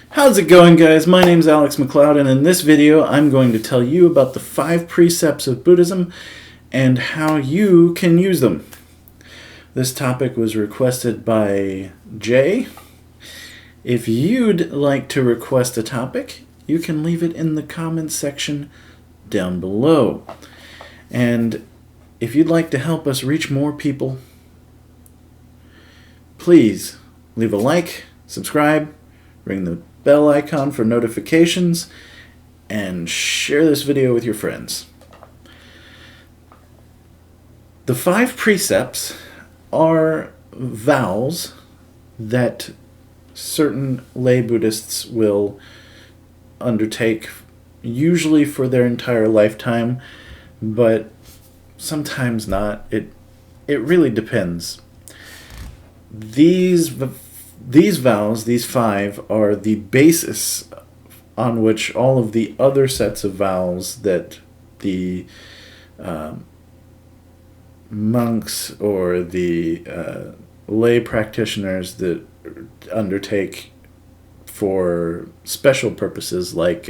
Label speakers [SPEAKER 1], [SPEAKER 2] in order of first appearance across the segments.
[SPEAKER 1] How's it going, guys? My name's Alex McLeod, and in this video I'm going to tell you about the 5 precepts of Buddhism and how you can use them. This topic was requested by Jay. If you'd like to request a topic, you can leave it in the comments section down below. And if you'd like to help us reach more people, please leave a like, subscribe, ring the bell icon for notifications, and share this video with your friends. The 5 precepts are vows that certain lay Buddhists will undertake, usually for their entire lifetime, but sometimes not. It really depends. These vows, these 5, are the basis on which all of the other sets of vows that the monks or the lay practitioners that undertake for special purposes like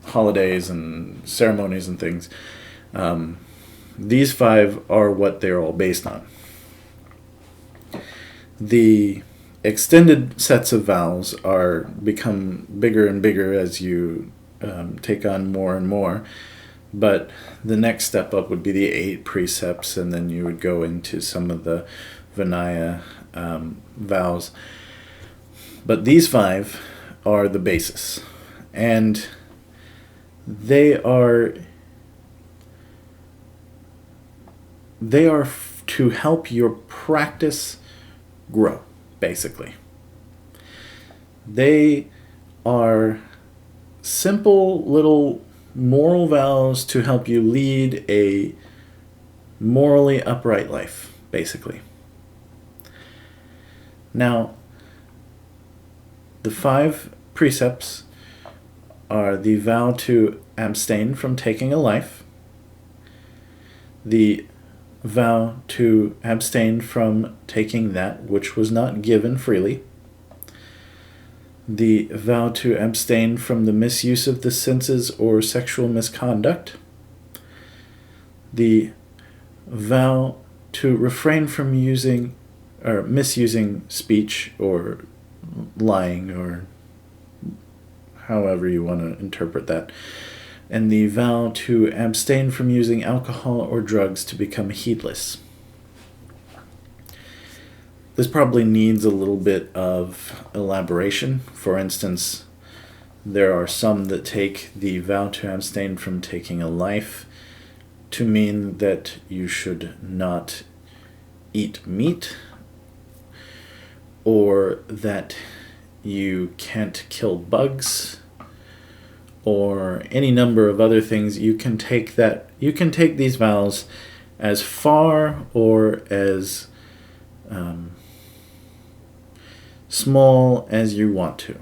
[SPEAKER 1] holidays and ceremonies and things, these 5 are what they're all based on. The extended sets of vows become bigger and bigger as you take on more and more, but the next step up would be the 8 precepts, and then you would go into some of the Vinaya vows. But these 5 are the basis, and they are to help your practice grow, basically. They are simple little moral vows to help you lead a morally upright life, basically. Now, the 5 precepts are the vow to abstain from taking a life, the vow to abstain from taking that which was not given freely, the vow to abstain from the misuse of the senses or sexual misconduct, the vow to refrain from using or misusing speech or lying, or however you want to interpret that, and the vow to abstain from using alcohol or drugs to become heedless. This probably needs a little bit of elaboration. For instance, there are some that take the vow to abstain from taking a life to mean that you should not eat meat, or that you can't kill bugs, or any number of other things. You can take these vows as far or as small as you want to,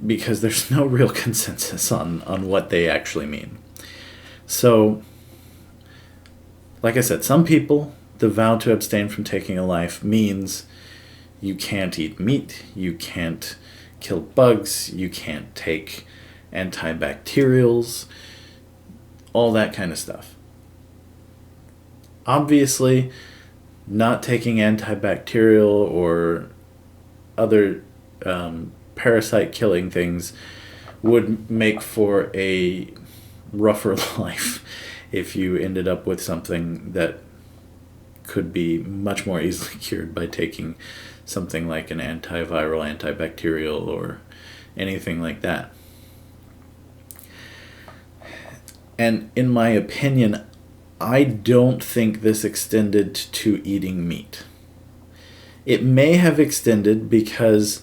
[SPEAKER 1] because there's no real consensus on what they actually mean. So, like I said, some people, the vow to abstain from taking a life means you can't eat meat, you can't kill bugs, you can't take antibacterials, all that kind of stuff. Obviously, not taking antibacterial or other parasite killing things would make for a rougher life if you ended up with something that could be much more easily cured by taking something like an antiviral, antibacterial, or anything like that. And in my opinion, I don't think this extended to eating meat. It may have extended because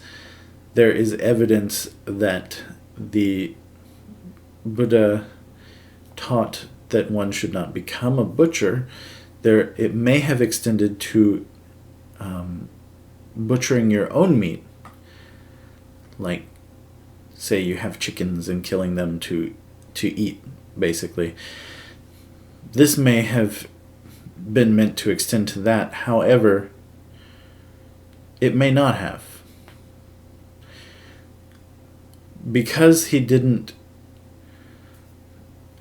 [SPEAKER 1] there is evidence that the Buddha taught that one should not become a butcher. It may have extended to butchering your own meat, like say you have chickens and killing them to eat, basically. This may have been meant to extend to that. However, it may not have. Because he didn't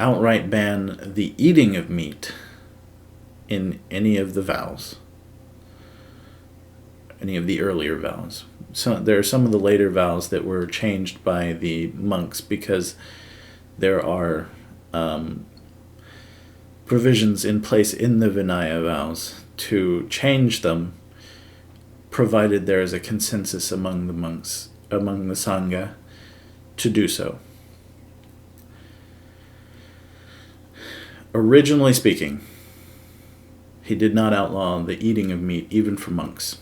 [SPEAKER 1] outright ban the eating of meat in any of the vows, any of the earlier vows. So there are some of the later vows that were changed by the monks because there are provisions in place in the Vinaya vows to change them, provided there is a consensus among the monks, among the Sangha, to do so. Originally speaking, he did not outlaw the eating of meat even for monks,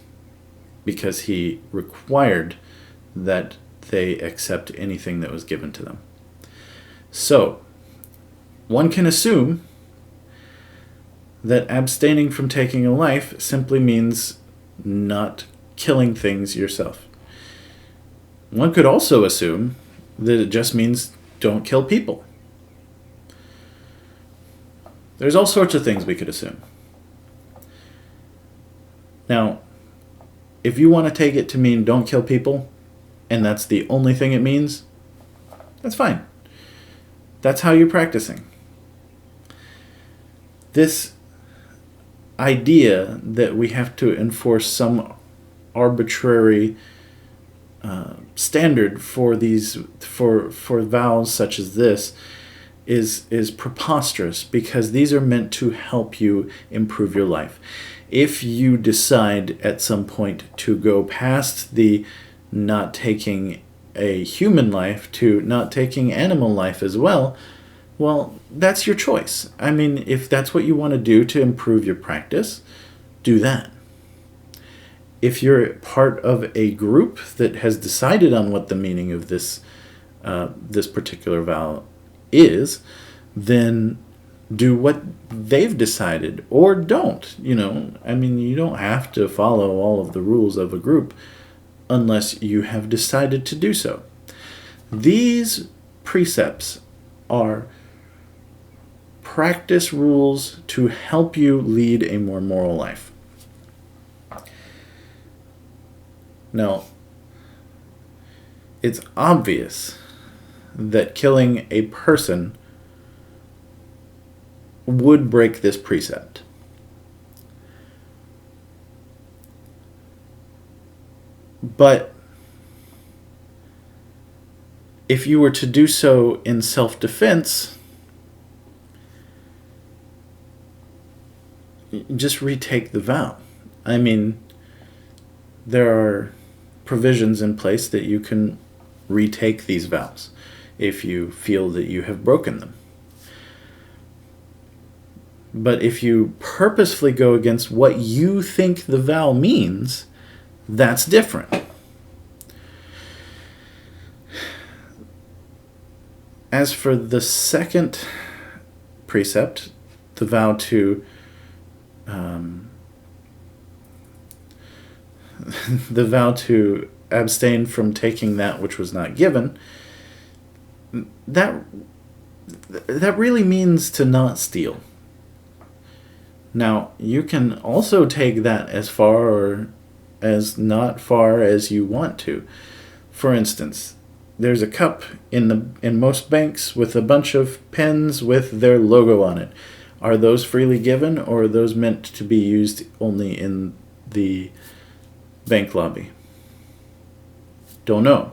[SPEAKER 1] because he required that they accept anything that was given to them. So, one can assume that abstaining from taking a life simply means not killing things yourself. One could also assume that it just means don't kill people. There's all sorts of things we could assume. Now, if you want to take it to mean don't kill people, and that's the only thing it means, that's fine. That's how you're practicing. This idea that we have to enforce some arbitrary standard for these for vows such as this is preposterous, because these are meant to help you improve your life. If you decide at some point to go past the not taking a human life to not taking animal life as well, that's your choice. I mean, if that's what you want to do to improve your practice, do that. If you're part of a group that has decided on what the meaning of this particular vow is, then do what they've decided, or don't. I mean, you don't have to follow all of the rules of a group unless you have decided to do so. These precepts are practice rules to help you lead a more moral life. Now, it's obvious that killing a person would break this precept. But if you were to do so in self-defense, just retake the vow. I mean, there are provisions in place that you can retake these vows if you feel that you have broken them. But if you purposefully go against what you think the vow means, that's different. As for the second precept, the vow to abstain from taking that which was not given, that really means to not steal. Now, you can also take that as far or as not far as you want to. For instance, there's a cup in most banks with a bunch of pens with their logo on it. Are those freely given, or are those meant to be used only in the bank lobby? Don't know.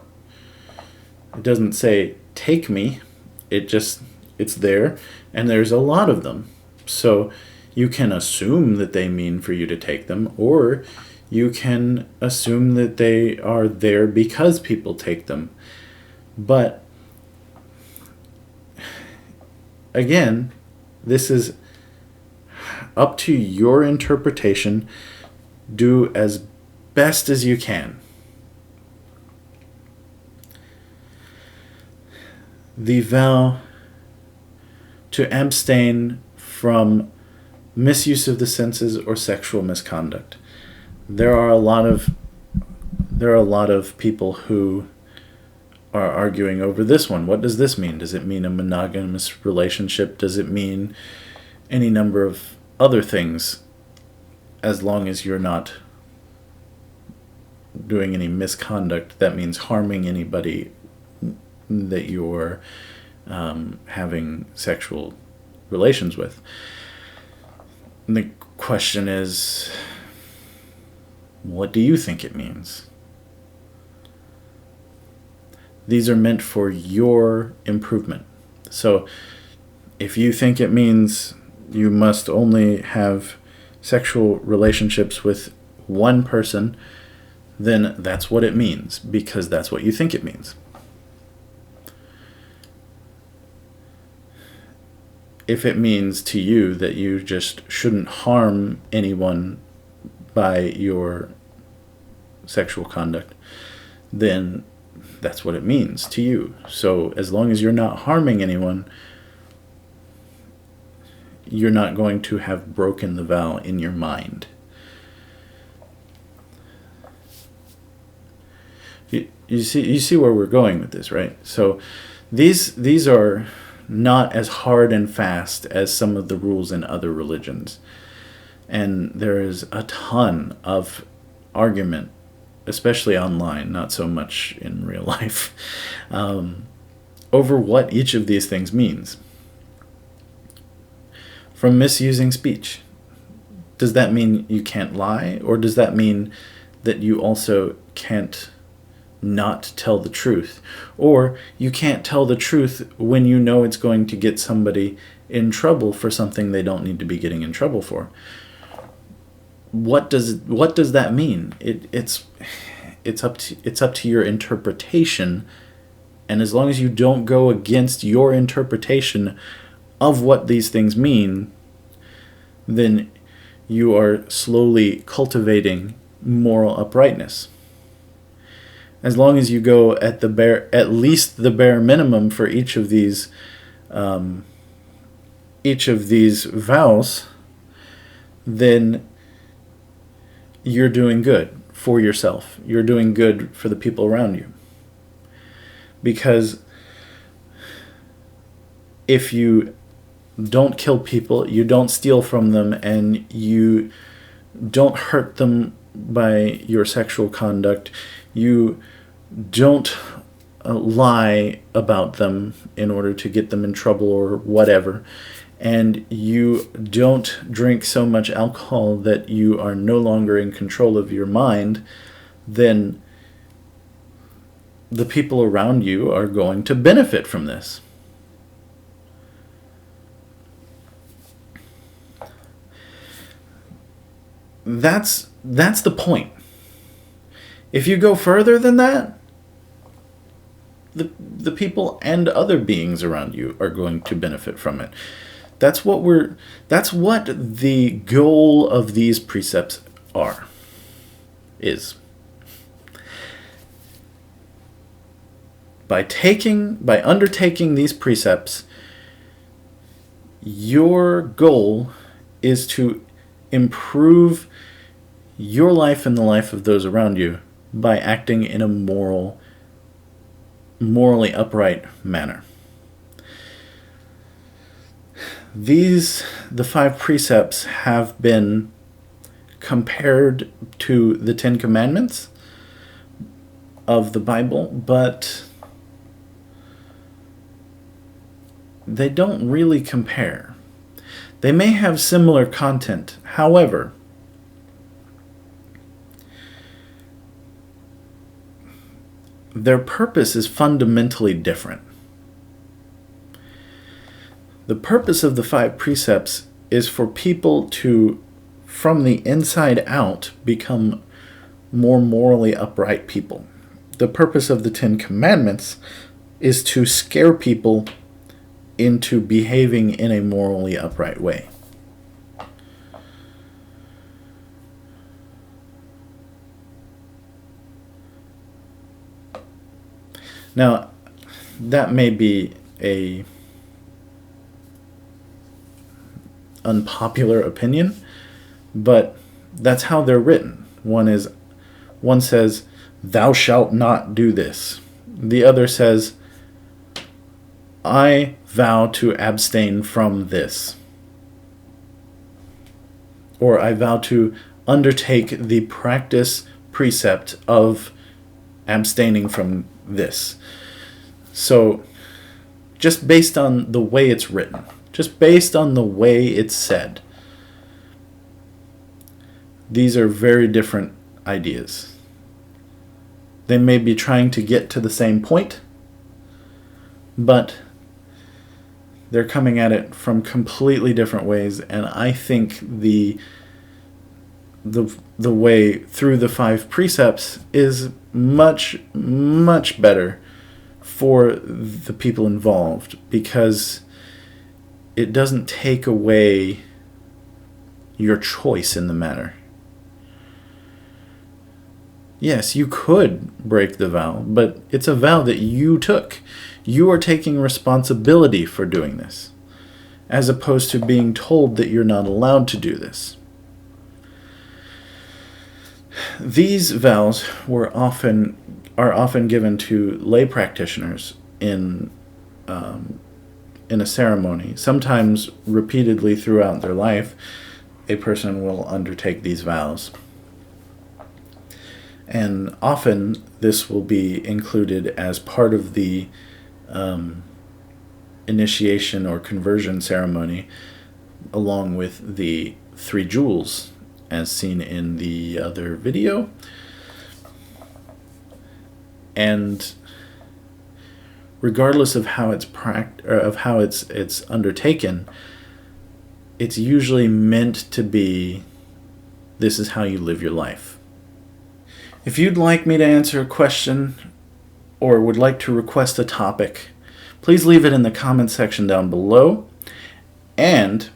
[SPEAKER 1] It doesn't say, take me. It's there, and there's a lot of them. So you can assume that they mean for you to take them, or you can assume that they are there because people take them. But again, this is up to your interpretation. Do as best as you can. The vow to abstain from misuse of the senses or sexual misconduct. There are a lot of people who are arguing over this one. What does this mean? Does it mean a monogamous relationship? Does it mean any number of other things, as long as you're not doing any misconduct that means harming anybody that you're having sexual relations with. And the question is, what do you think it means? These are meant for your improvement. So if you think it means you must only have sexual relationships with one person, then that's what it means, because that's what you think it means. If it means to you that you just shouldn't harm anyone by your sexual conduct, then that's what it means to you. So as long as you're not harming anyone, you're not going to have broken the vow in your mind. You see where we're going with this, right? So these are not as hard and fast as some of the rules in other religions. And there is a ton of argument, especially online, not so much in real life, over what each of these things means. From misusing speech, does that mean you can't lie? Or does that mean that you also can't not tell the truth? Or you can't tell the truth when you know it's going to get somebody in trouble for something they don't need to be getting in trouble for? What does that mean? It's up to your interpretation, and as long as you don't go against your interpretation of what these things mean, then you are slowly cultivating moral uprightness. As long as you go at least the bare minimum for each of these vows, then you're doing good for yourself. You're doing good for the people around you. Because if you don't kill people, you don't steal from them, and you don't hurt them by your sexual conduct, you don't lie about them in order to get them in trouble or whatever, and you don't drink so much alcohol that you are no longer in control of your mind, then the people around you are going to benefit from this. That's the point. If you go further than that, the people and other beings around you are going to benefit from it. That's what the goal of these precepts is. By undertaking these precepts, your goal is to improve your life and the life of those around you by acting in a morally upright manner. The 5 precepts have been compared to the 10 Commandments of the Bible, but they don't really compare. They may have similar content. However, their purpose is fundamentally different. The purpose of the 5 precepts is for people to, from the inside out, become more morally upright people. The purpose of the 10 Commandments is to scare people into behaving in a morally upright way. Now, that may be a unpopular opinion, but that's how they're written. One says, "Thou shalt not do this." The other says, "I vow to abstain from this." Or, "I vow to undertake the practice precept of abstaining from this. So just based on the way it's written, just based on the way it's said, these are very different ideas. They may be trying to get to the same point, but they're coming at it from completely different ways, and I think the way through the 5 precepts is much, much better for the people involved, because it doesn't take away your choice in the matter. Yes, you could break the vow, but it's a vow that you took. You are taking responsibility for doing this, as opposed to being told that you're not allowed to do this. These vows are often given to lay practitioners in a ceremony. Sometimes repeatedly throughout their life, a person will undertake these vows. And often this will be included as part of the initiation or conversion ceremony, along with the 3 jewels, as seen in the other video. And regardless of how it's undertaken, it's usually meant to be, this is how you live your life. If you'd like me to answer a question or would like to request a topic, please leave it in the comment section down below. And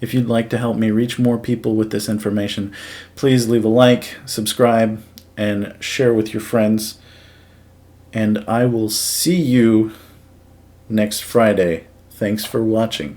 [SPEAKER 1] if you'd like to help me reach more people with this information, please leave a like, subscribe, and share with your friends. And I will see you next Friday. Thanks for watching.